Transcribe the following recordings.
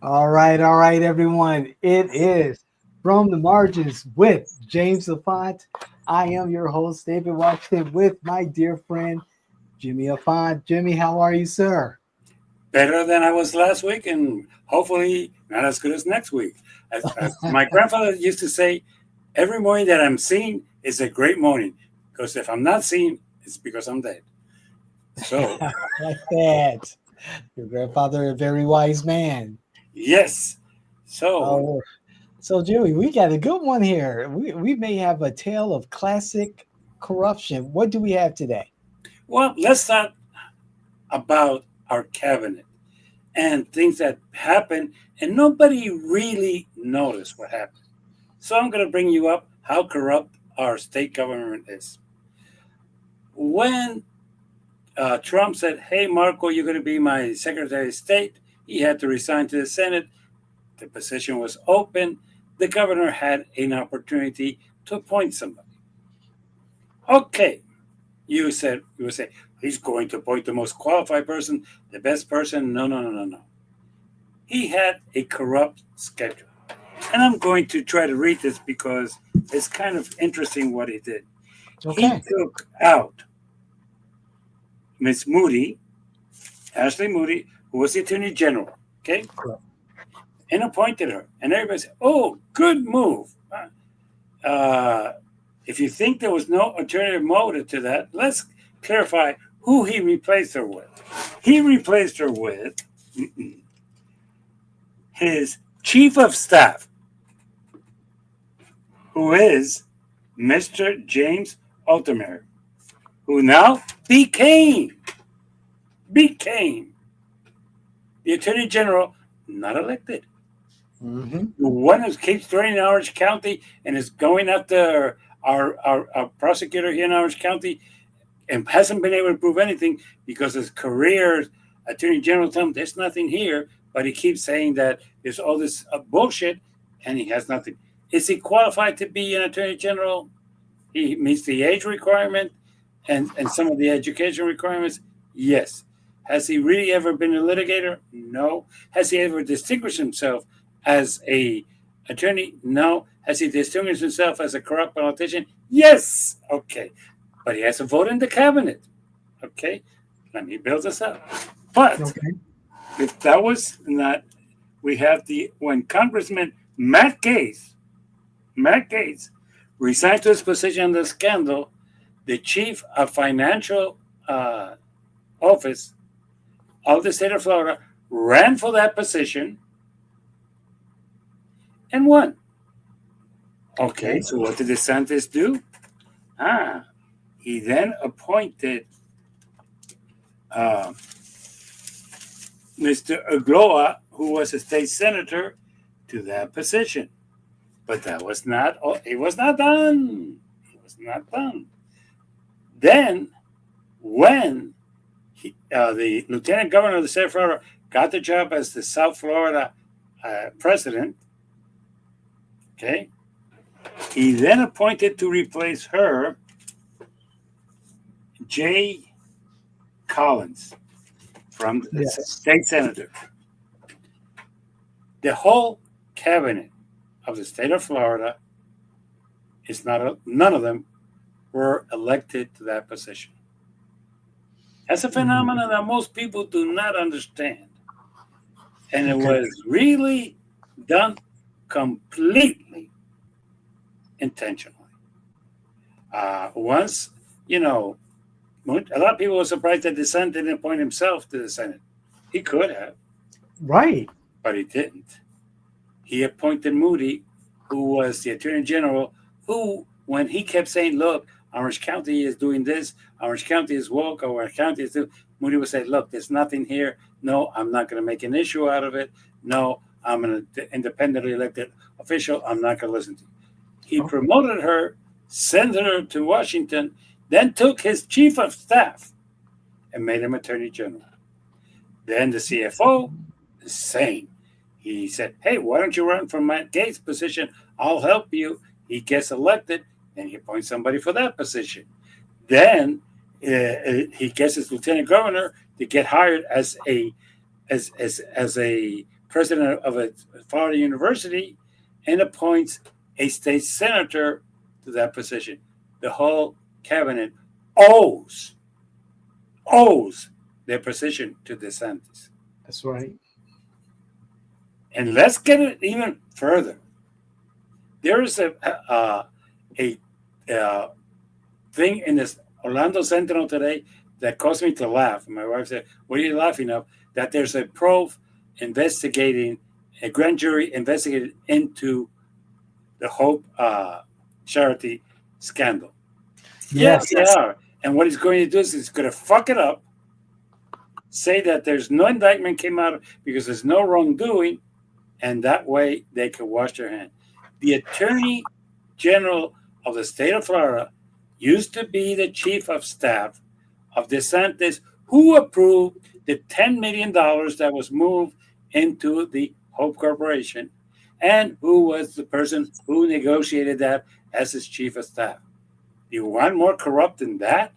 All right, everyone. It is From the Margins with James Lafont. I am your host, David Washington, with my dear friend, Jimmy Lafont. Jimmy, how are you, sir? Better than I was last week, and hopefully not as good as next week. As my grandfather used to say, every morning that I'm seen is a great morning, because if I'm not seen, it's because I'm dead. So, Like that. Your grandfather, a very wise man. yes. So, Oh, so Jimmy, we got a good one here. We may have a tale of classic corruption. What do we have today? well, let's talk about our cabinet and things that happen, and nobody really noticed what happened. So, I'm going to bring you up how corrupt our state government is. When Trump said, "Hey, Marco, you're going to be my Secretary of State." He had to resign to the Senate. The position was open. The governor had an opportunity to appoint somebody. Okay, you would say he's going to appoint the most qualified person, the best person. No, no, no, no, no. He had a corrupt schedule, and I'm going to try to read this because it's kind of interesting what he did. He Okay. took out Miss Moody, Ashley Moody, who was the Attorney General. Okay, Correct. and appointed her. And everybody said, "Oh, good move." Uh, if you think there was no alternative motive to that, let's clarify who he replaced her with. He replaced her with his chief of staff, who is Mr. James Altamere, who now became the Attorney General, not elected. Hmm. The one who keeps throwing in Orange County and is going after our prosecutor here in Orange County and hasn't been able to prove anything because his career attorney general told him there's nothing here, but he keeps saying that there's all this bullshit and he has nothing. Is he qualified to be an attorney general? He meets the age requirement and some of the education requirements. Yes. Has he really ever been a litigator? No. Has he ever distinguished himself as a attorney? No. Has he distinguished himself as a corrupt politician? Yes. Okay. But he has a vote in the cabinet. Okay. Let me build this up. But Okay. if that was not, we have the when Congressman Matt Gaetz resigned to his position in the scandal, the chief of financial uh, office of the state of Florida ran for that position and won. Okay, Okay. so what did DeSantis do? Ah, he then appointed uh, Mr. Agloa, who was a state senator, to that position. But that was not. It was not done. It was not done. Then, when the lieutenant governor of the state of Florida got the job as the South Florida president, okay, he then appointed to replace her Jay Collins from the Yes. state senator. The whole cabinet of the state of Florida is not none of them were elected to that position. That's a Mhm. phenomenon that most people do not understand. And it Okay. was really done completely intentionally. Once, you know, a lot of people were surprised that DeSantis didn't appoint himself to the Senate. He could have, Right. but he didn't. He appointed Moody, who was the Attorney General, who, when he kept saying, look, Orange County is doing this, Orange County is woke, Orange County is doing, Moody would say, look, there's nothing here. No, I'm not going to make an issue out of it. No, I'm an independently elected official. I'm not going to listen to you. He Okay. promoted her, sent her to Washington, then took his chief of staff and made him Attorney General. Then the CFO, the same. He said, hey, why don't you run for Matt Gates' position? I'll help you. He gets elected, and he appoints somebody for that position. Then he gets his lieutenant governor to get hired as a president of a Florida university and appoints a state senator to that position. The whole cabinet owes their position to DeSantis. That's right. And let's get it even further. There is a thing in this Orlando Sentinel today that caused me to laugh. My wife said, "What are you laughing at?" That there's a probe investigating, a grand jury investigated into the Hope charity scandal. Yes. Yeah, they are. And what he's going to do is he's going to fuck it up, say that there's no indictment came out because there's no wrongdoing, and that way they can wash their hands. The Attorney General of the state of Florida used to be the chief of staff of DeSantis, who approved the $10 million that was moved into the Hope Corporation, and who was the person who negotiated that as his chief of staff. You want more corrupt than that?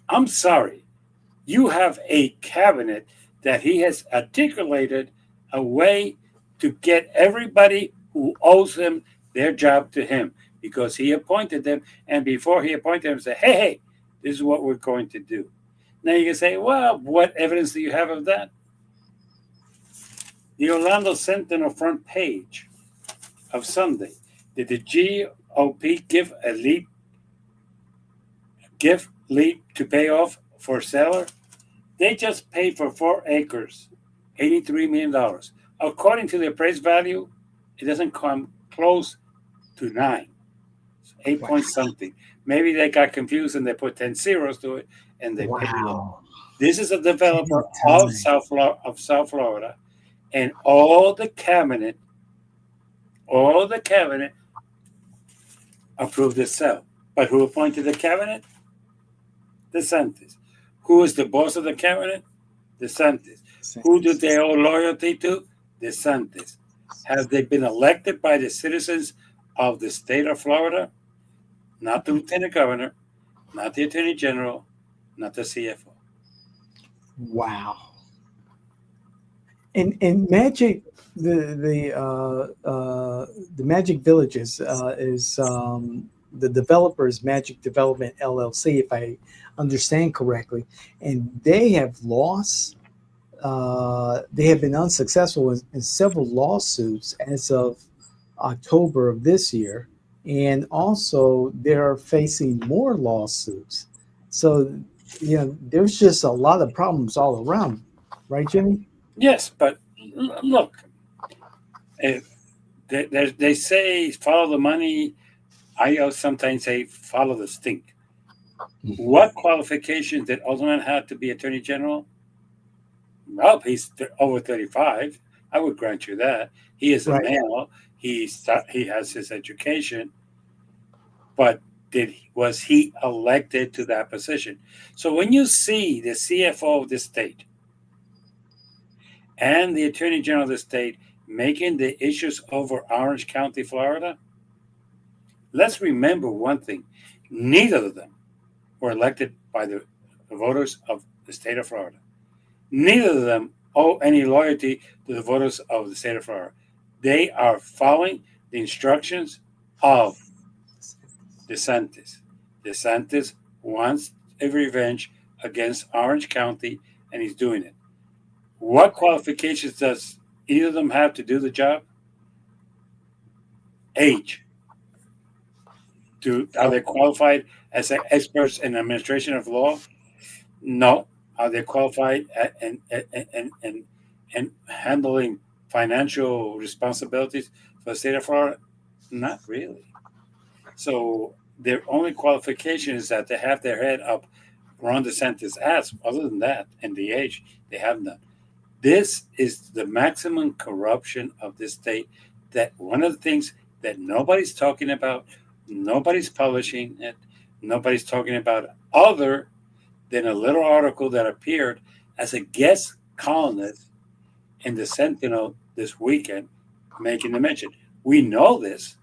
I'm sorry. You have a cabinet that he has articulated a way to get everybody who owes him their job to him because he appointed them. And before he appointed them, say, hey, this is what we're going to do. Now you can say, well, what evidence do you have of that? The Orlando Sentinel front page of Sunday. Did the GOP give a leap to pay off for seller? They just paid for 4 acres, $83 million. According to the appraised value, it doesn't come close to 9. It's 8 point something. Maybe they got confused and they put 10 zeros to it and they paid it. This is a developer of South Florida, and all the cabinet approved the sale. But who appointed the cabinet? DeSantis. Who is the boss of the cabinet? DeSantis. Who do they owe loyalty to? DeSantis. Have they been elected by the citizens of the state of Florida? Not the lieutenant governor, not the attorney general, not the CFO. Wow. And Magic, the Magic Villages is the developers Magic Development LLC, if I understand correctly, and they have lost. They have been unsuccessful in several lawsuits as of October of this year, and also they're facing more lawsuits. So, there's just a lot of problems all around, right, Jimmy? Yes, but look, they say follow the money. I sometimes say follow the stink. What qualifications did Alderman have to be attorney general? Well, he's over 35. I would grant you that. He is a male. He has his education, but was he elected to that position? So when you see the CFO of the state and the Attorney General of the state making the issues over Orange County, Florida, let's remember one thing. Neither of them were elected by the voters of the state of Florida. Neither of them owe any loyalty to the voters of the state of Florida. They are following the instructions of DeSantis. DeSantis wants a revenge against Orange County, and he's doing it. What qualifications does either of them have to do the job? Age. Are they qualified as experts in administration of law? No. Are they qualified in handling financial responsibilities for the state of Florida? Not really. So their only qualification is that they have their head up Ron DeSantis' ass. Other than that, and the age, they have none. This is the maximum corruption of this state. That one of the things that nobody's talking about, nobody's publishing it, nobody's talking about other than a little article that appeared as a guest columnist in the Sentinel this weekend, making the mention. We know this,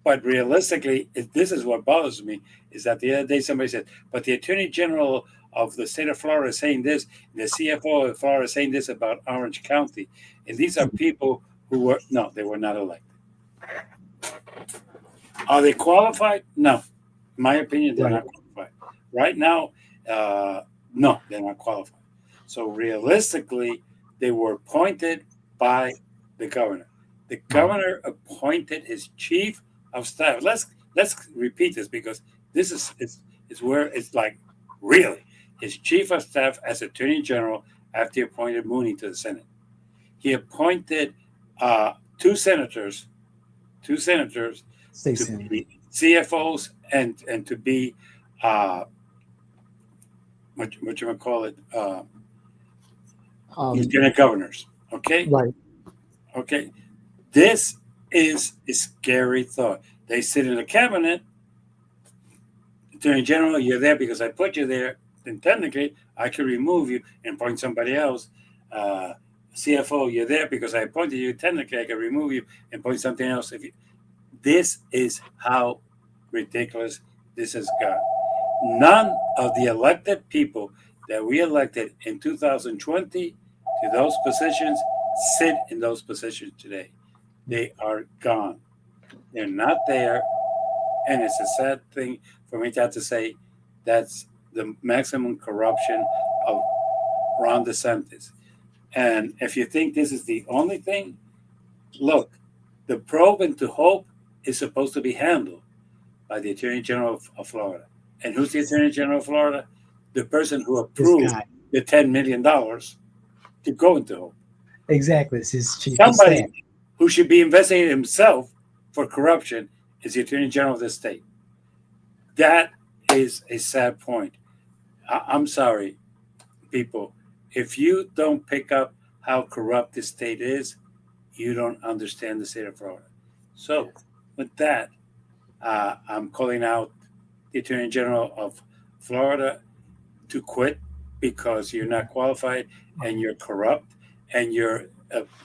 but realistically, this is what bothers me, is that the other day somebody said, but the Attorney General of the state of Florida is saying this, the CFO of Florida is saying this about Orange County. And these are people who were, no, they were not elected. Are they qualified? No. In my opinion, they're not qualified. Right now, no, they're not qualified. So realistically, they were appointed by the governor. The governor appointed his chief of staff. Let's repeat this because this is where it's like really his chief of staff as Attorney General after he appointed Mooney to the Senate. He appointed two senators to be CFOs and to be what you would call it lieutenant governors. Okay, Right. okay. This is a scary thought. They sit in the cabinet. Attorney General, you're there because I put you there. Then technically, I could remove you and appoint somebody else. CFO, you're there because I appointed you. Technically, I can remove you and appoint something else. This is how ridiculous this has got. None of the elected people that we elected in 2020 to those positions sit in those positions today. They are gone. They're not there. And it's a sad thing for me to have to say that's the maximum corruption of Ron DeSantis. And if you think this is the only thing, look, the probe into Hope is supposed to be handled by the Attorney General of Florida. And who's the Attorney General of Florida? The person who approved the $10 million to go into Hope. Exactly. It's his chief of staff. Somebody who should be investigating himself for corruption is the Attorney General of the state. That is a sad point. I'm sorry, people. If you don't pick up how corrupt this state is, you don't understand the state of Florida. So, with that, I'm calling out the Attorney General of Florida to quit because you're not qualified and you're corrupt and you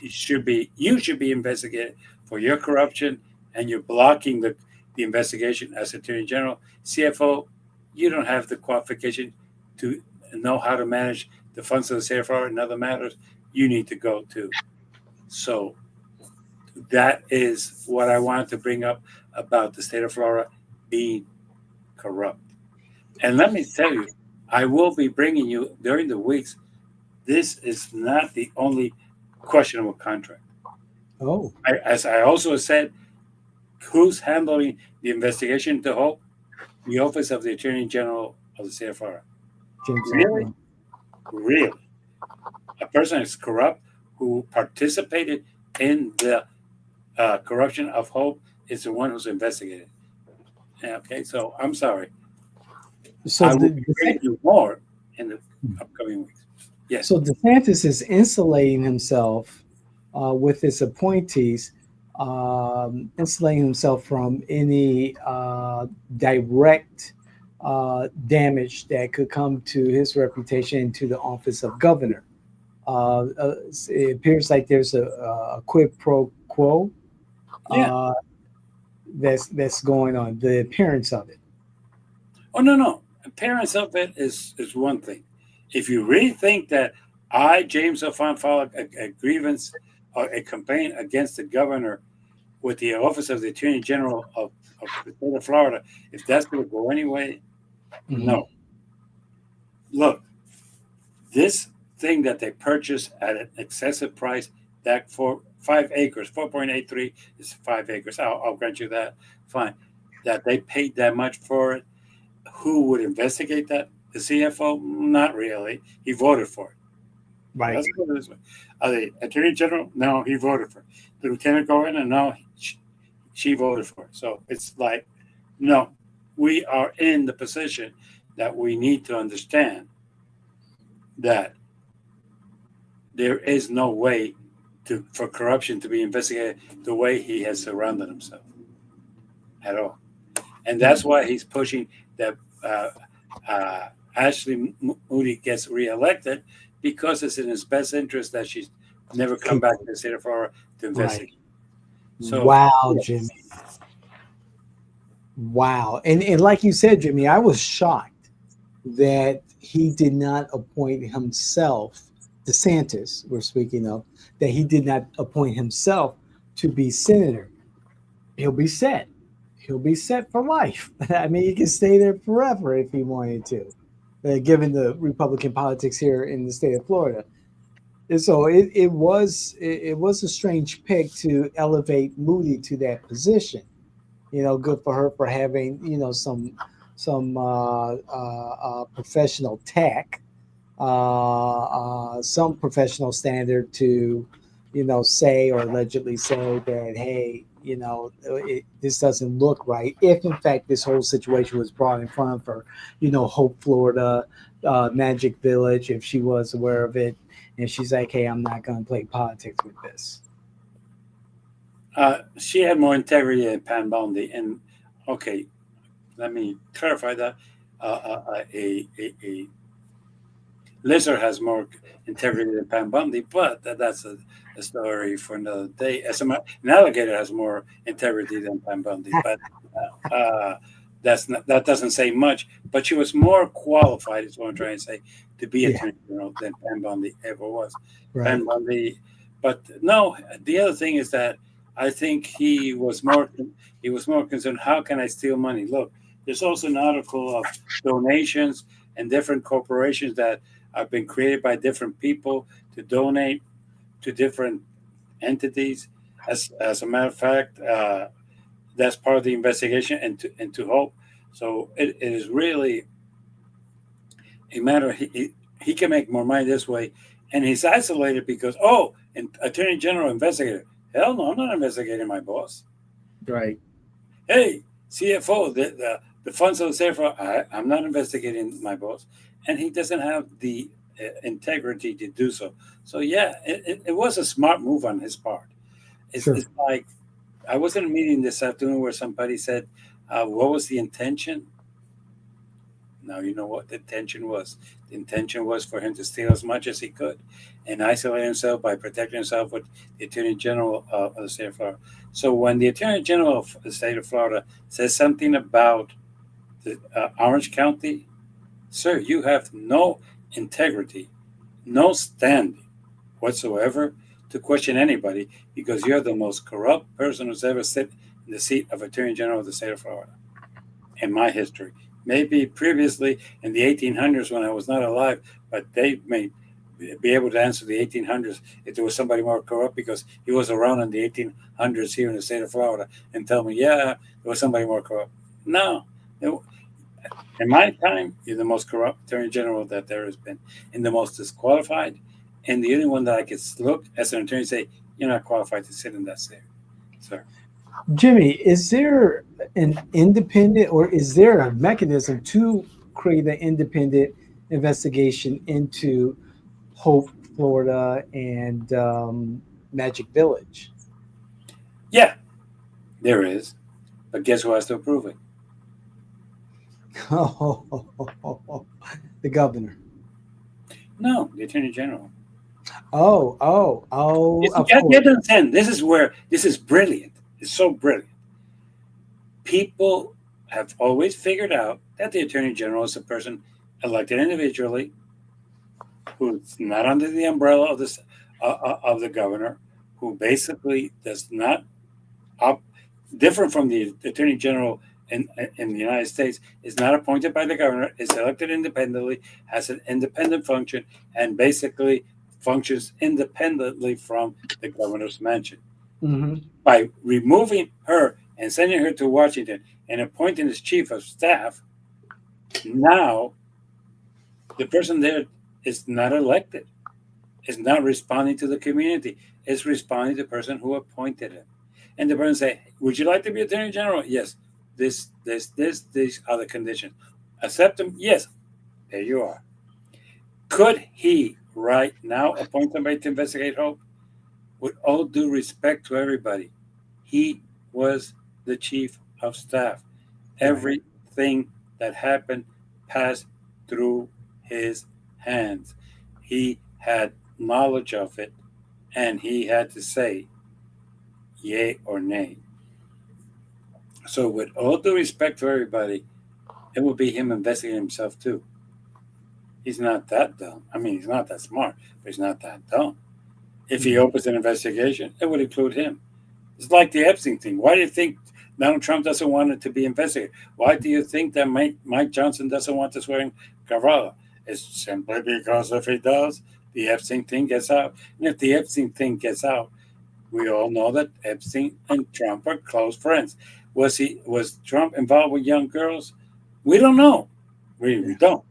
should be investigated for your corruption and you're blocking the investigation as Attorney General. CFO, you don't have the qualification to know how to manage the funds of the state of Florida and other matters. You need to go too. So that is what I wanted to bring up about the state of Florida being corrupt. And let me tell you, I will be bringing you during the weeks. This is not the only questionable contract. Oh, As I also said, who's handling the investigation to Hope? The Office of the Attorney General of the state of Florida. Really? Really? A person is corrupt who participated in the corruption of Hope is the one who's investigated. Okay, so I'm sorry. So I will bring you more in the upcoming weeks. Yes. So DeSantis is insulating himself with his appointees, insulating himself from any direct damage that could come to his reputation to the office of governor. It appears like there's a quid pro quo that's going on. The appearance of it. Oh no! Appearance of it is one thing. If you really think that James O'Fallon, filed a grievance or a complaint against the governor with the Office of the Attorney General of the state of Florida, if that's going to go anyway, no. Look, this thing that they purchased at an excessive price, that for 5 acres, 4.83 is 5 acres. I'll grant you that. Fine. That they paid that much for it. Who would investigate that? The CFO? Not really. He voted for it. Right. Let's put it this way. The Attorney General? No, he voted for it. The Lieutenant Governor? No, she voted for it. So it's like, no, we are in the position that we need to understand that there is no way for corruption to be investigated the way he has surrounded himself at all. And that's why he's pushing that Ashley Moody gets reelected, because it's in his best interest that she's never come back to the state of Florida to investigate. Right. So, wow, Jimmy. Wow. And like you said, Jimmy, I was shocked that he did not appoint himself, DeSantis, we're speaking of, that he did not appoint himself to be senator, he'll be set. He'll be set for life. I mean, he can stay there forever if he wanted to, given the Republican politics here in the state of Florida. And so it was a strange pick to elevate Moody to that position. Good for her for having some professional tact, some professional standard to say or allegedly say that, hey, this doesn't look right. If in fact this whole situation was brought in front of her, Hope, Florida, Magic Village, if she was aware of it, and she's like, hey, I'm not going to play politics with this. She had more integrity than Pam Bondi. And okay, let me clarify that. A lizard has more integrity than Pam Bondi, but that's a story for another day. An alligator has more integrity than Pam Bondi, but uh, that doesn't say much. But she was more qualified, is what I'm trying to say, to be Yeah, attorney general than Pam Bondi ever was. right. Pam Bondi, but no. The other thing is that I think he was more concerned. How can I steal money? Look, there's also an article of donations and different corporations that have been created by different people to donate to different entities. As a matter of fact, that's part of the investigation and to hope. So it is really a matter. He can make more money this way, and he's isolated because and Attorney General investigator. Hell no, I'm not investigating my boss. Right. Hey, CFO, the funds of the CFO. I'm not investigating my boss, and he doesn't have the integrity to do so. So yeah, it was a smart move on his part. Sure. It's like I was in a meeting this afternoon where somebody said, "What was the intention?" Now you know what the intention was. The intention was for him to steal as much as he could, and isolate himself by protecting himself with the Attorney General of the state of Florida. So when the Attorney General of the state of Florida says something about the Orange County, sir, you have no integrity, no standing whatsoever to question anybody because you're the most corrupt person who's ever sat in the seat of Attorney General of the state of Florida in my history. Maybe previously in the 1800s when I was not alive, but they may be able to answer the 1800s if there was somebody more corrupt because he was around in the 1800s here in the state of Florida and tell me, yeah, there was somebody more corrupt. No. In my time, you're the most corrupt attorney general that there has been, and the most disqualified, and the only one that I could look as an attorney and say, you're not qualified to sit in that seat, sir. Jimmy, is there an independent or is there a mechanism to create an independent investigation into Hope, Florida, and Magic Village? Yeah, there is. But guess who has to approve it? The governor. No, the attorney general. Of You have course. to understand, this is brilliant. It's so brilliant. People have always figured out that the attorney general is a person elected individually who's not under the umbrella of of the governor, who basically does not up different from the attorney general in the United States, is not appointed by the governor, is elected independently, has an independent function, and basically functions independently from the governor's mansion. Hmm. By removing her and sending her to Washington and appointing as chief of staff, now the person there is not elected, is not responding to the community, is responding to the person who appointed him. And the person say, "Would you like to be attorney general?" Yes. These are the conditions. Accept them? Yes. There you are. Could he right now appoint somebody to investigate Hope? With all due respect to everybody, he was the chief of staff. Right. Everything that happened passed through his hands. He had knowledge of it, and he had to say yay or nay. So, with all due respect to everybody, it would be him investigating himself too. He's not that dumb. I mean, he's not that smart, but he's not that dumb. If he Mhm. opens an investigation, it would include him. It's like the Epstein thing. Why do you think Donald Trump doesn't want it to be investigated? Why do you think that Mike Johnson doesn't want to swear in Carvalho? It's simply because if he does, the Epstein thing gets out. And if the Epstein thing gets out, we all know that Epstein and Trump are close friends. Was Trump involved with young girls? We don't know. We Yeah. don't.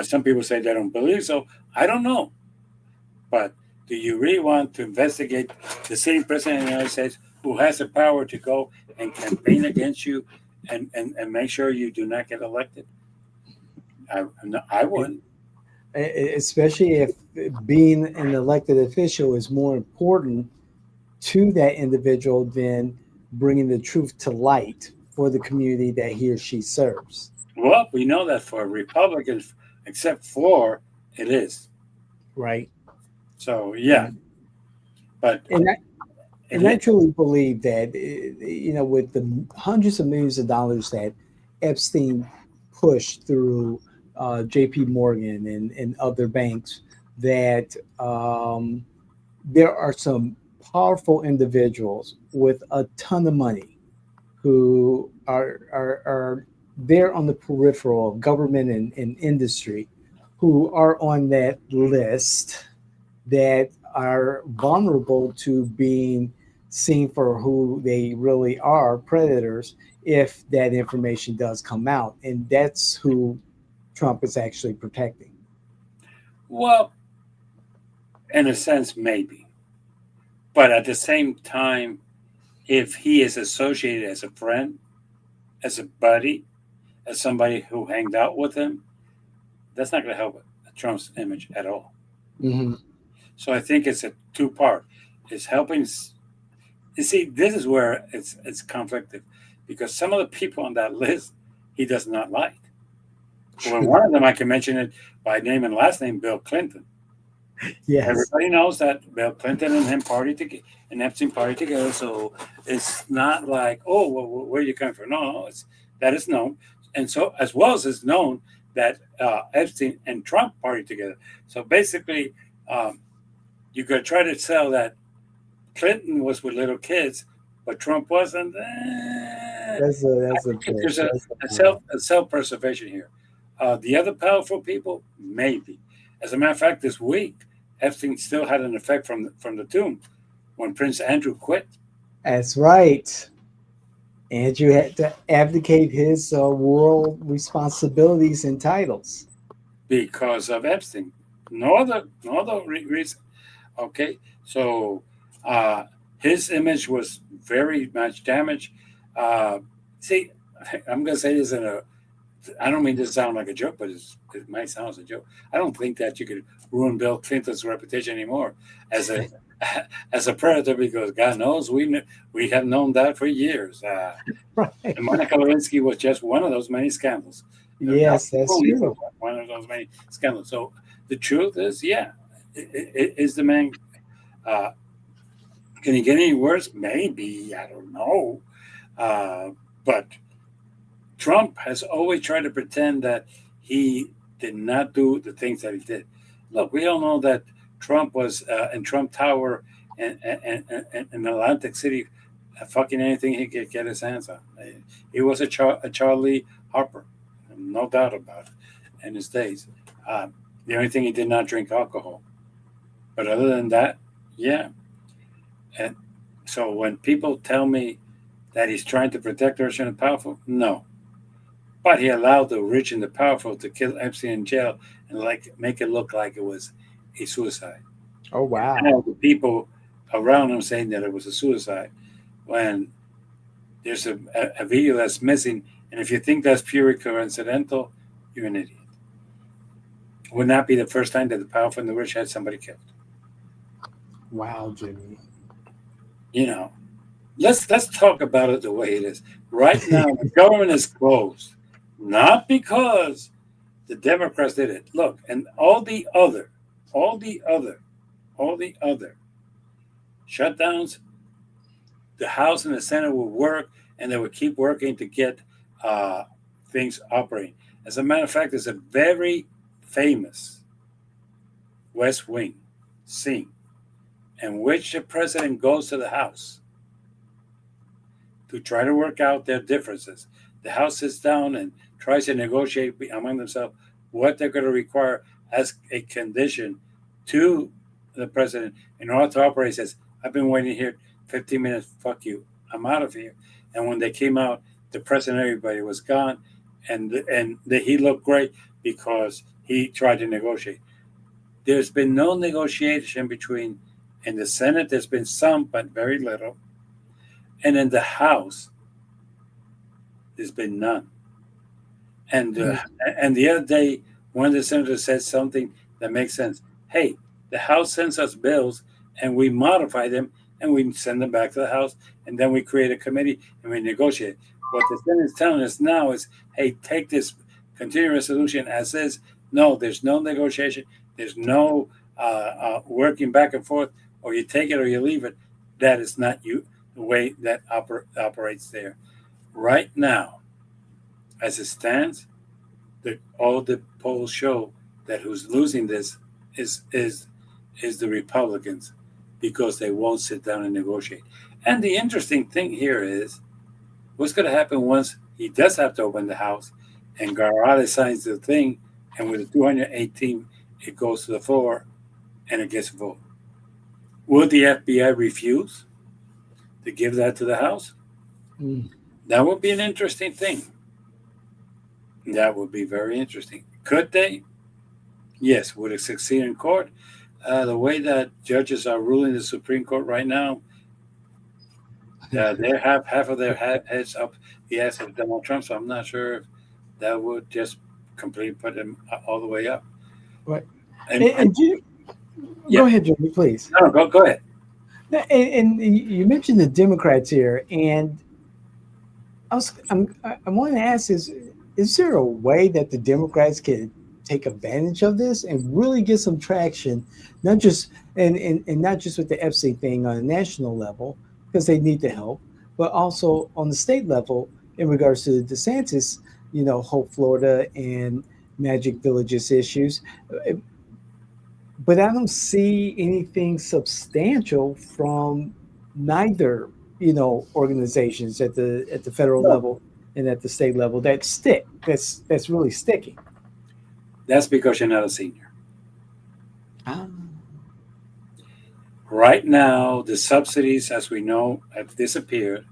Some people say they don't believe so. I don't know. But do you really want to investigate the sitting president of the United States who has the power to go and campaign against you and make sure you do not get elected? No, I It, wouldn't. especially if being an elected official is more important to that individual than bringing the truth to light for the community that he or she serves. Well, we know that for Republicans, except for it is. Right. So, yeah, And but and it and I is. truly believe that with the hundreds of millions of dollars that Epstein pushed through J.P. Morgan and other banks, that there are some powerful individuals with a ton of money who are there on the peripheral of government and industry, who are on that list, that are vulnerable to being seen for who they really are, predators, if that information does come out. And that's who Trump is actually protecting. Well, in a sense, maybe. But at the same time, if he is associated as a friend, as a buddy, as somebody who hanged out with him, that's not going to help Trump's image at all. Hmm. So I think it's a two part. It's helping. You see, this is where it's conflicted because some of the people on that list he does not like. Well, True. one of them I can mention it by name and last name, Bill Clinton. Yes. Everybody knows that Bill Clinton and him party together, and Epstein party together. So it's not like, oh, well, where are you coming from? No, it's that is known, and so as well as it's known that Epstein and Trump party together. So basically, um, you could try to sell that Clinton was with little kids, but Trump wasn't. I That's a think there's push. That's a point. a self preservation here. The other powerful people, maybe. As a matter of fact, this week, Epstein still had an effect from the tomb when Prince Andrew quit That's right. Andrew had to abdicate his world responsibilities and titles. because of Epstein. No other reason. Okay, so uh, his image was very much damaged. Uh, see, I'm going to say this in a I don't mean this to sound like a joke, but it might sound as a joke. I don't think that you could ruin Bill Clinton's reputation anymore as a as a predator because God knows we have known that for years. Right. And Monica Lewinsky was just one of those many scandals, not Yes, that's only, but true. one of those many scandals. So the truth is, yeah, is the man? Uh, can he get any worse? Maybe I don't know, uh, but Trump has always tried to pretend that he did not do the things that he did. Look, we all know that Trump was in Trump Tower and in Atlantic City, fucking anything he could get his hands on. He was a Charlie Harper, no doubt about it, in his days. Uh, the only thing he did not drink alcohol, but other than that, yeah. And so when people tell me that he's trying to protect the rich and the powerful, no, but he allowed the rich and the powerful to kill Epstein in jail and like make it look like it was a suicide. Oh, And wow. all the people around him saying that it was a suicide when there's a video that's missing. And if you think that's purely coincidental, you're an idiot. It would not be the first time that the powerful and the rich had somebody killed. Wow, Jimmy. You know, let's talk about it the way it is. Right now, the government is closed, not because the Democrats did it. Look, and all the other, all the other shutdowns, the House and the Senate would work, and they would keep working to get uh, things operating. As a matter of fact, there's a very, famous West Wing scene in which the president goes to the House to try to work out their differences. The House sits down and tries to negotiate among themselves what they're going to require as a condition to the president in order to operate. He says, I've been waiting here 15 minutes, fuck you, I'm out of here. And when they came out, the president and everybody was gone, and he looked great because he tried to negotiate. There's been no negotiation between, in the Senate, there's been some, but very little. And in the House, there's been none. And and the other day, one of the senators said something that makes sense. Hey, the House sends us bills, and we modify them, and we send them back to the House, and then we create a committee and we negotiate. What the Senate is telling us now is, hey, take this continuing resolution as is. No, there's no negotiation. There's no working back and forth, or you take it or you leave it. That is not the way that operates there. Right now, as it stands, all the polls show that who's losing this is the Republicans, because they won't sit down and negotiate. And the interesting thing here is what's going to happen once he does have to open the House and Garralde signs the thing, and with the 218, it goes to the floor and it gets a vote. Will the FBI refuse to give that to the House? That would be an interesting thing. That would be very interesting. Could they? Yes. Would it succeed in court? The way that judges are ruling the Supreme Court right now, they have half of their heads up the ass of Donald Trump, so I'm not sure if that would just completely put him all the way up. Right. And go ahead, Jimmy, please. No, go ahead. And you mentioned the Democrats here, and I wanting to ask is there a way that the Democrats can take advantage of this and really get some traction, not just and not just with the Epstein thing on a national level, because they need the help, but also on the state level in regards to the DeSantis, Hope Florida and Magic Villages issues. But I don't see anything substantial from neither, organizations at the federal No. level and at the state level that's really sticking. That's because you're not a senior. Ah. Right now, the subsidies, as we know, have disappeared,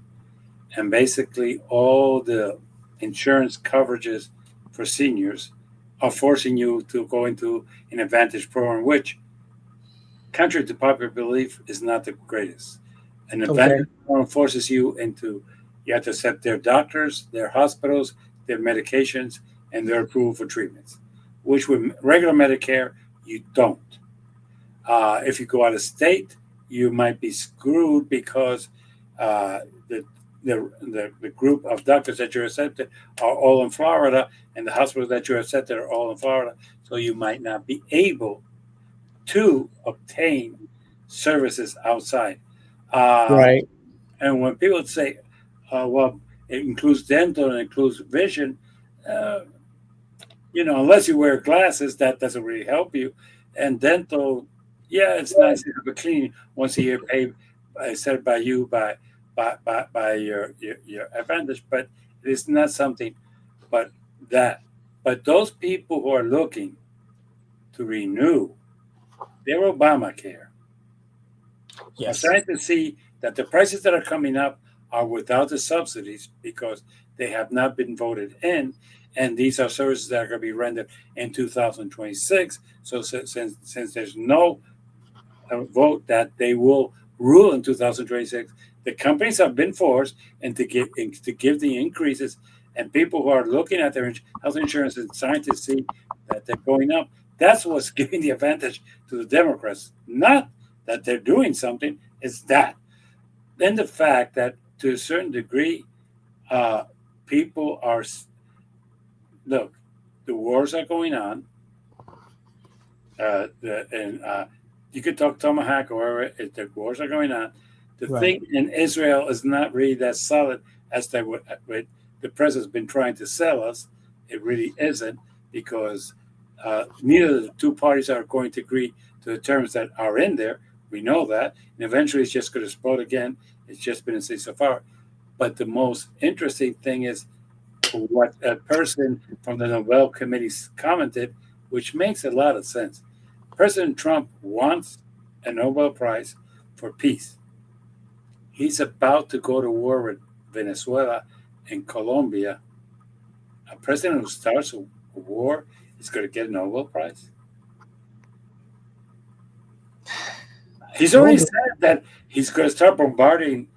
and basically all the insurance coverages for seniors are forcing you to go into an Advantage program, which, contrary to popular belief, is not the greatest. An Advantage program forces you have to accept their doctors, their hospitals, their medications, and their approval for treatments, which with regular Medicare, you don't. If you go out of state, you might be screwed because the group of doctors that you're accepted are all in Florida, and the hospitals that you're accepted are all in Florida. So you might not be able to obtain services outside. Right. And when people say, well, it includes dental and it includes vision, unless you wear glasses, that doesn't really help you. And dental, yeah, it's nice to have a cleaning once a year paid set by you by your Advantage, but it is not something but that. But those people who are looking to renew their Obamacare are trying to see that the prices that are coming up are without the subsidies because they have not been voted in. And these are services that are going to be rendered in 2026. So since there's no vote that they will rule in 2026, the companies have been forced and to give the increases. And people who are looking at their health insurance and trying to see that they're going up, that's what's giving the advantage to the Democrats. Not that they're doing something, it's that. Then the fact that to a certain degree, people are, look, the wars are going on. You could talk Tomahawk or wherever, the wars are going on. The thing in Israel is not really that solid as the president's been trying to sell us. It really isn't, because Neither of the two parties are going to agree to the terms that are in there. We know that. And eventually it's just going to explode again. It's just been a say so far. But the most interesting thing is what a person from the Nobel Committee commented, which makes a lot of sense. President Trump wants a Nobel Prize for peace. He's about to go to war with Venezuela and Colombia. A president who starts a war is going to get a Nobel Prize. He's Well, already said that he's going to start bombarding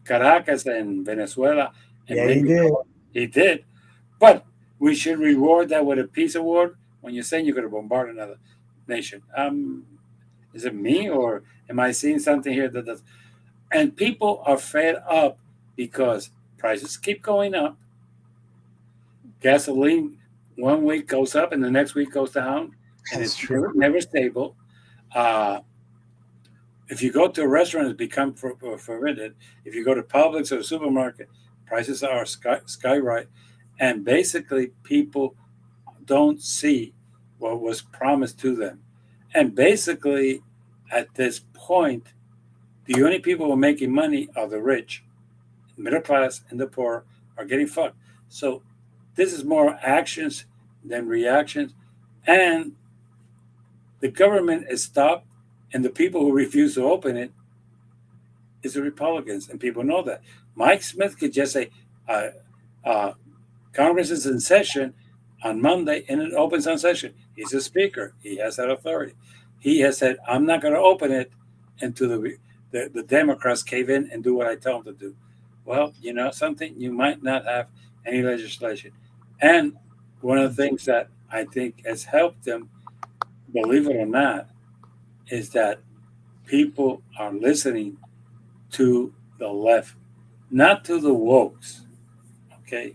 Caracas and Venezuela, and yeah, he maybe did. he did. But we should reward that with a peace award when you're saying you're going to bombard another nation. Is it me or am I seeing something here that does? And people are fed up because prices keep going up. Gasoline one week goes up and the next week goes down, and That's it's true. never stable. Uh, if you go to a restaurant, it's become forbidden. If you go to Publix or a supermarket, prices are skyrocket, and basically people don't see what was promised to them. And basically, at this point, the only people who are making money are the rich, middle class, and the poor are getting fucked. So this is more actions than reactions, and the government is stopped, and the people who refuse to open it is the Republicans, and people know that. Mike Smith could just say, uh, uh, Congress is in session on Monday and it opens on session. He's a speaker. He has that authority. He has said, I'm not going to open it until the Democrats cave in and do what I tell them to do. Well, you know something? You might not have any legislation. And one of the things that I think has helped them, believe it or not, is that people are listening to the left, not to the wokes, okay,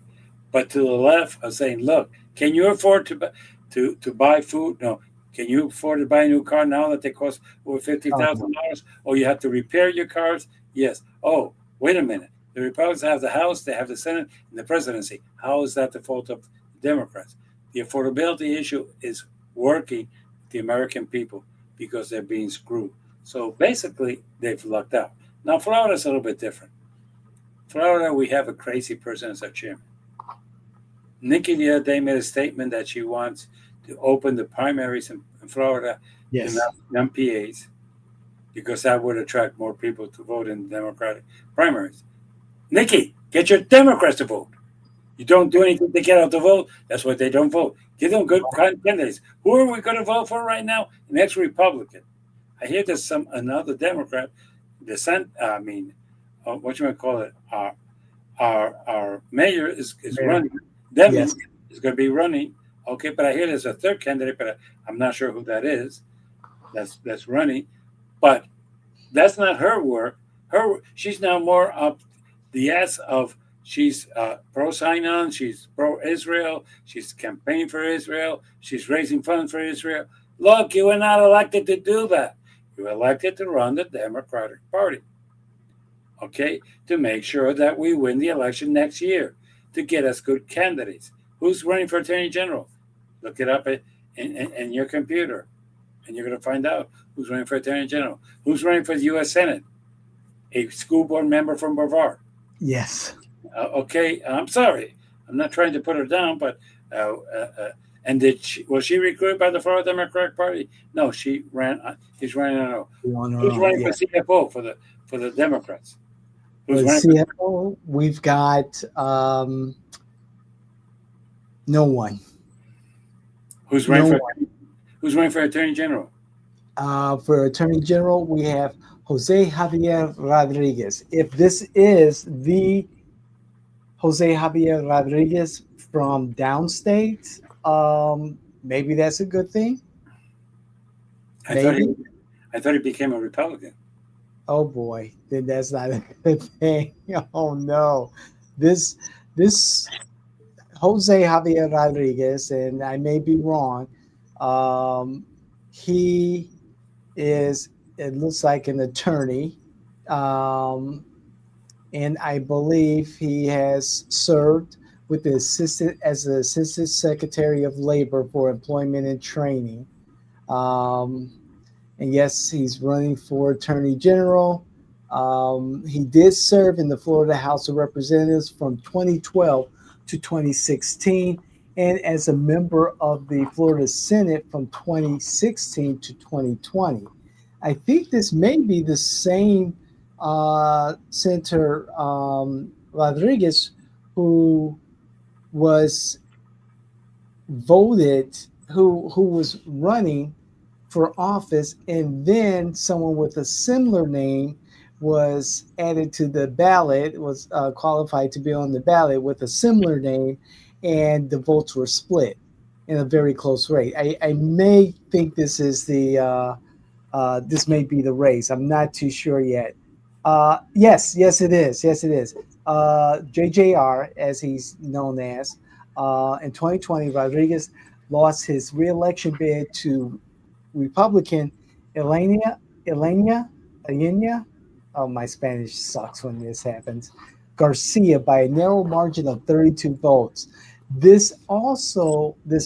but to the left of saying, look, can you afford to buy food? No. Can you afford to buy a new car now that they cost over Um, $50,000? Or you have to repair your cars? Yes. Oh, wait a minute. The Republicans have the House, they have the Senate, and the presidency. How is that the fault of the Democrats? The affordability issue is working with the American people because they're being screwed. So basically, they've lucked out. Now, Florida's a little bit different. Florida, we have a crazy person as our chairman. Nikki the other day made a statement that she wants to open the primaries in Florida to yes. non-PAs because that would attract more people to vote in the Democratic primaries. Nikki, get your Democrats to vote. You don't do anything to get out the vote. That's why they don't vote. Give them good candidates. Who are we going to vote for right now? An ex-Republican. I hear there's some another Democrat, what you might call it, our mayor is Mayor. running. Devin Yes. is going to be running. Okay, but I hear there's a third candidate, but I'm not sure who that is. That's running, but that's not her work. She's now more up the ass of she's pro sign on. She's pro Israel. She's campaigning for Israel. She's raising funds for Israel. Look, you were not elected to do that. You were elected to run the Democratic Party, okay, to make sure that we win the election next year, to get us good candidates. Who's running for Attorney General? Look it up in your computer, and you're going to find out who's running for Attorney General. Who's running for the U.S. Senate? A school board member from Brevard. Yes. Okay, I'm sorry. I'm not trying to put her down, but and was she recruited by the Florida Democratic Party? No, she ran. He's running on. On our Who's own. running for Yeah. CFO for the Democrats? Who's Let's running see. for We've got no one. who's running No for one. who's running for Attorney General? For Attorney General, we have Jose Javier Rodriguez. If this is the Jose Javier Rodriguez from downstate, maybe that's a good thing. I thought he Maybe. I thought he became a Republican. Oh boy, then that's not a good thing. Oh no, this this Jose Javier Rodriguez, and I may be wrong. Um, he is. It looks like an attorney, um, and I believe he has served with the assistant secretary of labor for employment and training. Um, and yes, he's running for attorney general. He did serve in the Florida House of Representatives from 2012 to 2016, and as a member of the Florida Senate from 2016 to 2020. I think this may be the same Senator Rodriguez who was voted, who was running for office, and then someone with a similar name was added to the ballot, was qualified to be on the ballot with a similar name, and the votes were split in a very close rate. I may think this may be the race. I'm not too sure yet. Yes, it is. Yes, it is. JJR, as he's known as, in 2020, Rodriguez lost his reelection bid to Republican Elena, Elena, Elena. Oh, my Spanish sucks when this happens. Garcia by a narrow margin of 32 votes. This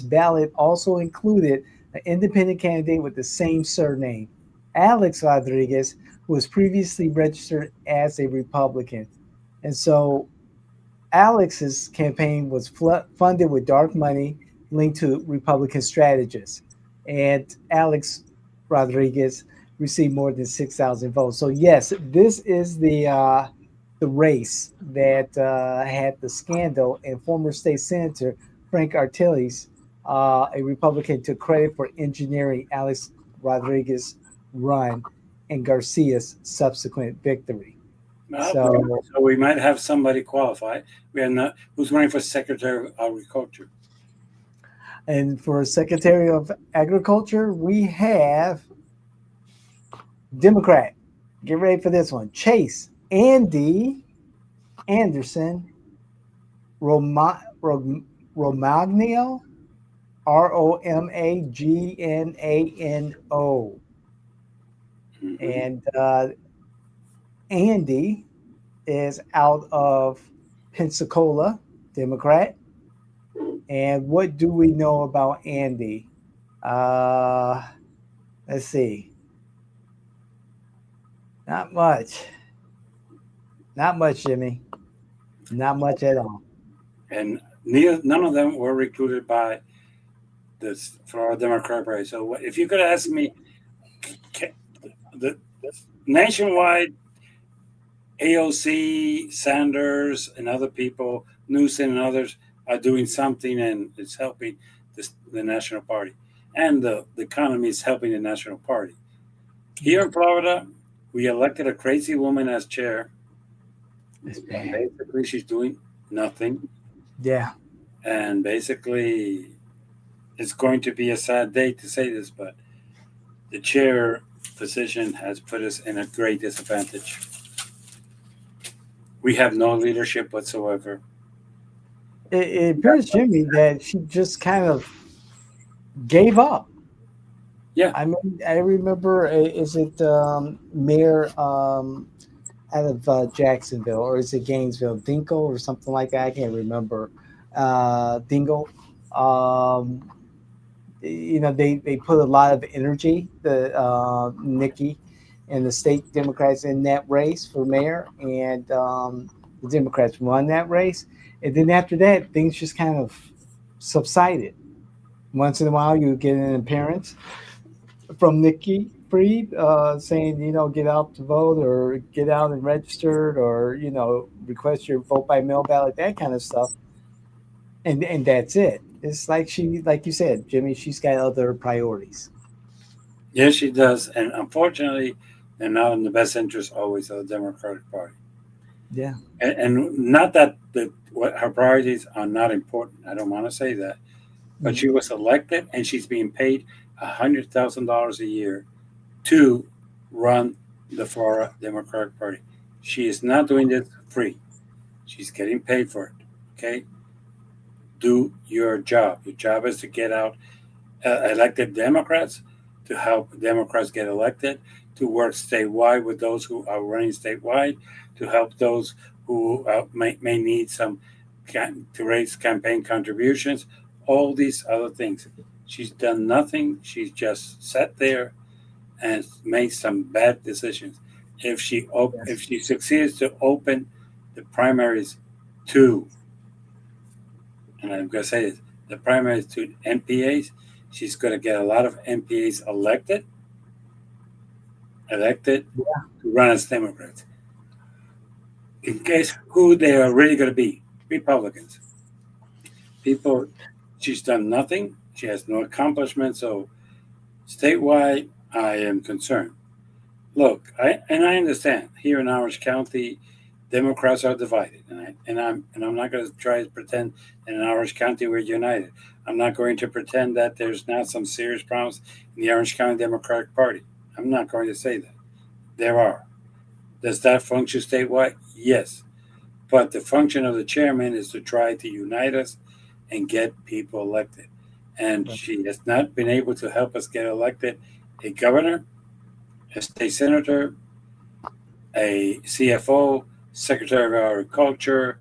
ballot also included an independent candidate with the same surname, Alex Rodriguez, who was previously registered as a Republican. And so Alex's campaign was funded with dark money linked to Republican strategists. And Alex Rodriguez received more than 6,000 votes. So, yes, this is the race that had the scandal, and former state senator Frank Artiles, a Republican, took credit for engineering Alex Rodriguez's run and Garcia's subsequent victory. So, So we might have somebody qualified. We have not who's running for Secretary of Agriculture. and for Secretary of Agriculture, we have Democrat. Get ready for this one. Chase Andy Anderson Romagno, Romagnano. Mm-hmm. And Andy is out of Pensacola, Democrat. And what do we know about Andy? Uh, let's see. Not much. Not much, Jimmy. Not much at all. And none of them were recruited by the Florida Democratic Party. So if you could ask me, the nationwide AOC, Sanders, and other people, Newsom and others are doing something, and it's helping the National Party. And the economy is helping the National Party. Here in Florida, we elected a crazy woman as chair, It's and bad. basically she's doing nothing. Yeah. And basically, it's going to be a sad day to say this, but the chair position has put us in a great disadvantage. We have no leadership whatsoever. It appears, Jimmy, that she just kind of gave up. Yeah. I mean, I remember, is it Mayor out of Jacksonville, or is it Gainesville, Dingle, or something like that? I can't remember. Dingle. Um, they put a lot of energy, the Nikki and the state Democrats in that race for mayor, and the Democrats won that race. And then after that, things just kind of subsided. Once in a while, you get an appearance from Nikki Freed saying, get out to vote or get out and registered or, request your vote by mail ballot, that kind of stuff. And that's it. It's like you said, Jimmy, she's got other priorities. Yes, she does. And unfortunately, they're not in the best interest always of the Democratic Party. Yeah. And not that what her priorities are not important. I don't want to say that. But Mm. she was elected and she's being paid $100,000 a year to run the Florida Democratic Party. She is not doing this free. She's getting paid for it. Okay? Do your job. Your job is to get out elected Democrats, to help Democrats get elected, to work statewide with those who are running statewide, to help those who may need some to raise campaign contributions, all these other things. She's done nothing. She's just sat there and made some bad decisions. If she succeeds to open the primaries to, and I'm going to say this, the primaries to MPAs, she's going to get a lot of MPAs elected to run as Democrats. In case who they are really going to be, Republicans. People, she's done nothing. She has no accomplishments. So statewide, I am concerned. Look, I understand here in Orange County, Democrats are divided, and I'm not going to try to pretend that in Orange County we're united. I'm not going to pretend that there's not some serious problems in the Orange County Democratic Party. I'm not going to say that. There are. Does that function statewide? Yes. But the function of the chairman is to try to unite us and get people elected. And she has not been able to help us get elected a governor, a state senator, a CFO, Secretary of Agriculture,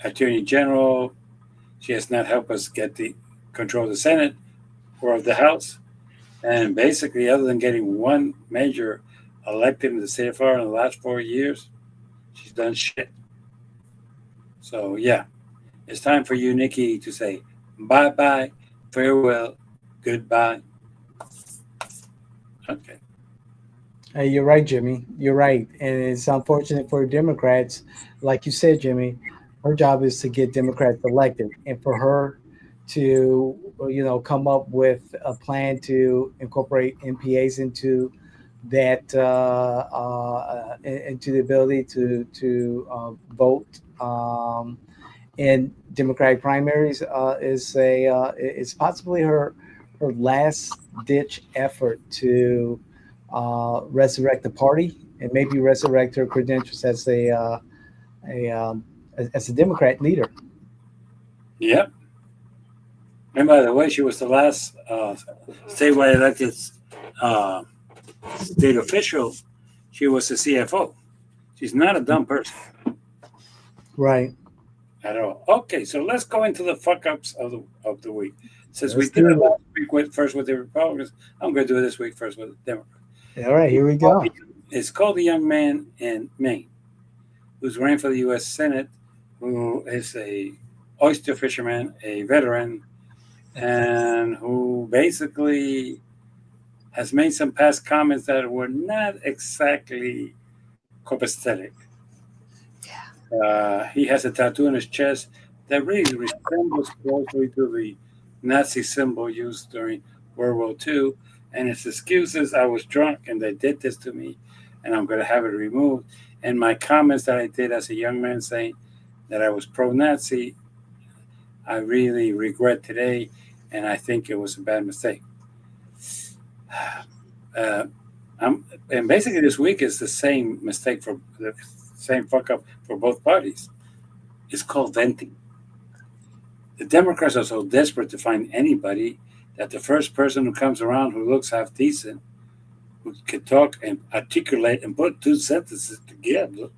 Attorney General. She has not helped us get the control of the Senate or of the House. And basically, other than getting one major elected in the state of Florida in the last 4 years, she's done shit. So, yeah, it's time for you, Nikki, to say bye-bye, farewell, goodbye. Okay. Hey, you're right, Jimmy. You're right. And it's unfortunate for Democrats. Like you said, Jimmy, her job is to get Democrats elected. And for her to, come up with a plan to incorporate MPAs into that, into the ability to vote in Democratic primaries is possibly her last ditch effort to resurrect the party and maybe resurrect her credentials as a Democrat leader. Yep. And by the way, she was the last statewide elected state official. She was the CFO. She's not a dumb person. Right. At all. Okay, so let's go into the fuck ups of the week. Since Let's we did do it it. last week first with the Republicans, I'm going to do it this week first with the Democrats. All right, here we go. It's called a young man in Maine who's running for the U.S. Senate, who is a oyster fisherman, a veteran, and who basically has made some past comments that were not exactly copacetic. He has a tattoo on his chest that really resembles closely to the Nazi symbol used during World War II. And his excuse is, I was drunk and they did this to me and I'm going to have it removed. And my comments that I did as a young man saying that I was pro-Nazi, I really regret today, and I think it was a bad mistake. And basically this week is the same mistake for the same fuck up for both parties. It's called venting. The Democrats are so desperate to find anybody that the first person who comes around who looks half decent, who can talk and articulate and put two sentences together,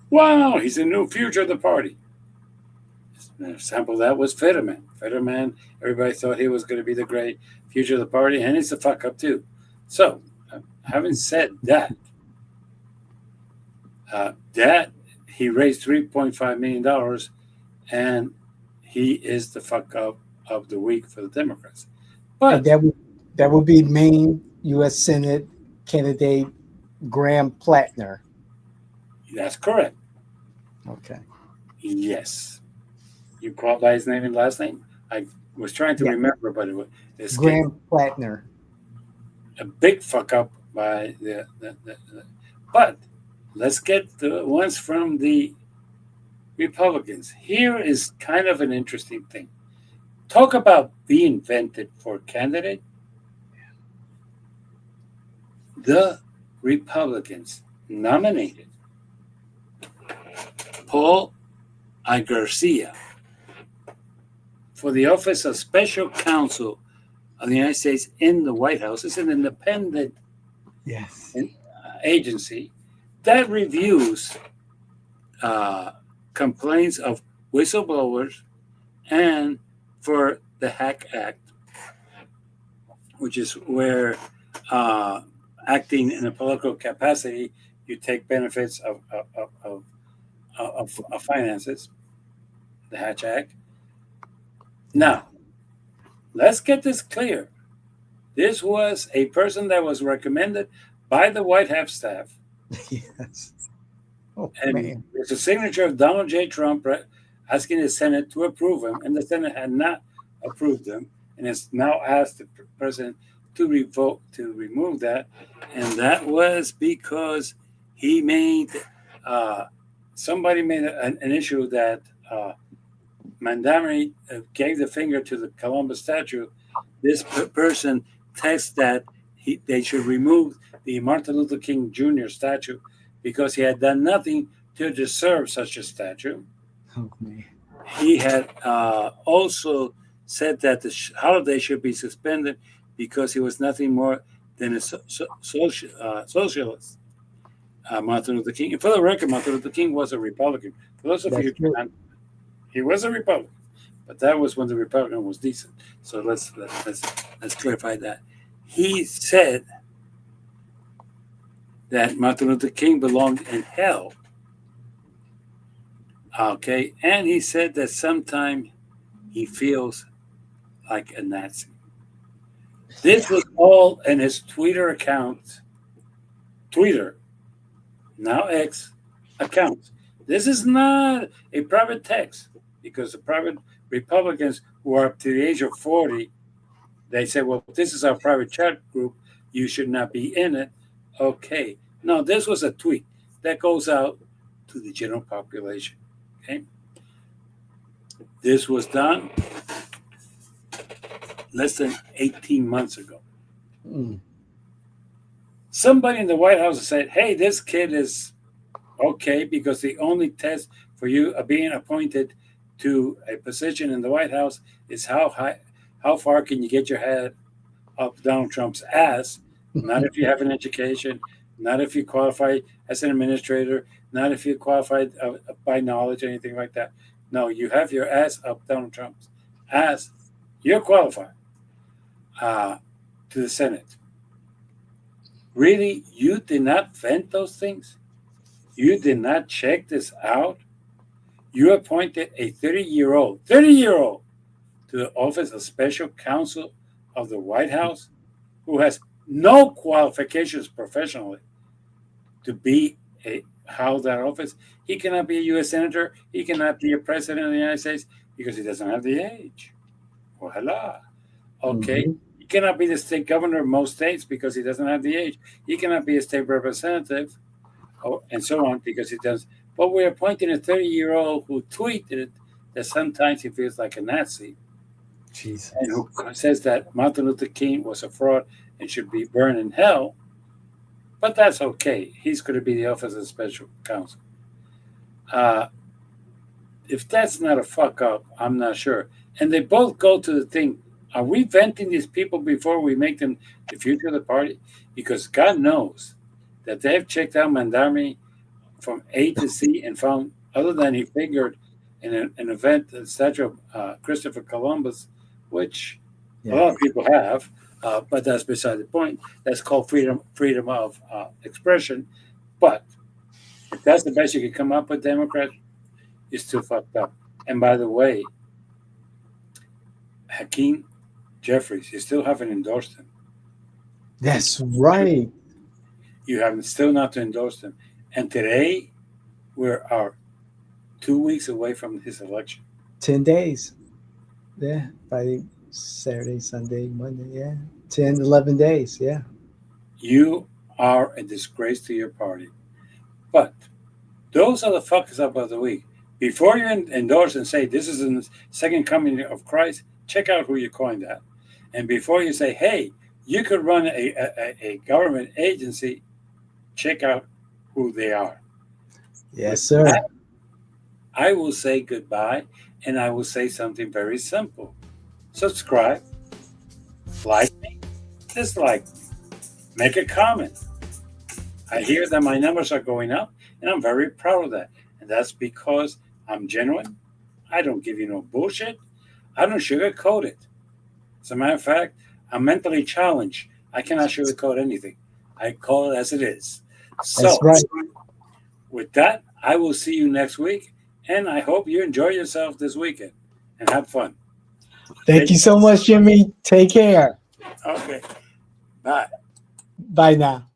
wow, he's the new future of the party. An example of that was Fetterman. Fetterman, everybody thought he was going to be the great future of the party, and he's a fuck up too. So, having said that, he raised $3.5 million, and he is the fuck up of the week for the Democrats. But that would be Maine U.S. Senate candidate Graham Plattner. That's correct. Okay. Yes. You called by his name and last name? I was trying to remember, but it was Graham Plattner. A big fuck up by the but let's get the ones from the Republicans. Here is kind of an interesting thing. Talk about being vented for a candidate. The Republicans nominated Paul I. Garcia for the office of Special Counsel of the United States in the White House. It's an independent agency that reviews complaints of whistleblowers, and for the Hack Act, which is where acting in a political capacity, you take benefits of finances, the Hatch Act. Now, let's get this clear. This was a person that was recommended by the White House staff, Yes. Oh and man. there's a signature of Donald J. Trump asking the Senate to approve him, and the Senate had not approved him, and has now asked the president to revoke to remove that, and that was because he made somebody made an issue that Montgomery gave the finger to the Columbus statue. This person texts that they should remove the Martin Luther King Jr. statue because he had done nothing to deserve such a statue. Oh man. He had also said that the holiday should be suspended because he was nothing more than a socialist. Martin Luther King. And for the record, Martin Luther King was a Republican. For those of you who can't, he was a Republican, but that was when the Republican was decent. So let's clarify that. He said that Martin Luther King belonged in hell. Okay, and he said that sometimes he feels like a Nazi. This was all in his Twitter account. Twitter, now X account. This is not a private text because the private Republicans who are up to the age of 40, they say, well, this is our private chat group. You should not be in it. Okay. No, this was a tweet that goes out to the general population. Okay. This was done less than 18 months ago. Mm. Somebody in the White House said, hey, this kid is okay because the only test for you being appointed to a position in the White House is how far can you get your head up Donald Trump's ass, not if you have an education, not if you qualify as an administrator, not if you qualified by knowledge, anything like that. No, you have your ass up Donald Trump's ass. You're qualified to the Senate. Really, you did not vent those things? You did not check this out? You appointed a 30-year-old to the office of special counsel of the White House who has no qualifications professionally to be held that office. He cannot be a U.S. senator. He cannot be a president of the United States because he doesn't have the age. Voila. Okay. Mm-hmm. He cannot be the state governor of most states because he doesn't have the age. He cannot be a state representative, and so on, because he does. But we're appointing a 30-year-old who tweeted that sometimes he feels like a Nazi. Jesus. And who says that Martin Luther King was a fraud and should be burned in hell. But that's okay. He's going to be the office of special counsel. If that's not a fuck up, I'm not sure. And they both go to the thing. Are we venting these people before we make them the future of the party? Because God knows that they've checked out Mandami from A to Z and found, other than he figured in an event, the statue of Christopher Columbus, which a lot of people have, but that's beside the point. That's called freedom of expression. But if that's the best you can come up with, Democrats, you're still fucked up. And by the way, Hakeem Jeffries, you still haven't endorsed him. That's right. You have still not endorsed him. And today, we're 2 weeks away from his election. 10 days. Yeah. Friday, Saturday, Sunday, Monday. Yeah. 10, 11 days. Yeah. You are a disgrace to your party. But those are the fuckers up of the week. Before you endorse and say this is the second coming of Christ, check out who you coined that. And before you say, hey, you could run a government agency, check out who they are. Yes, sir. I will say goodbye, and I will say something very simple. Subscribe, like me, dislike me, make a comment. I hear that my numbers are going up, and I'm very proud of that. And that's because I'm genuine, I don't give you no bullshit. I don't sugarcoat it. As a matter of fact, I'm mentally challenged. I cannot sugarcoat anything. I call it as it is. So, That's right. with that, I will see you next week, and I hope you enjoy yourself this weekend and have fun. Thank you so much, Jimmy. Take care. Okay. Bye. Bye now.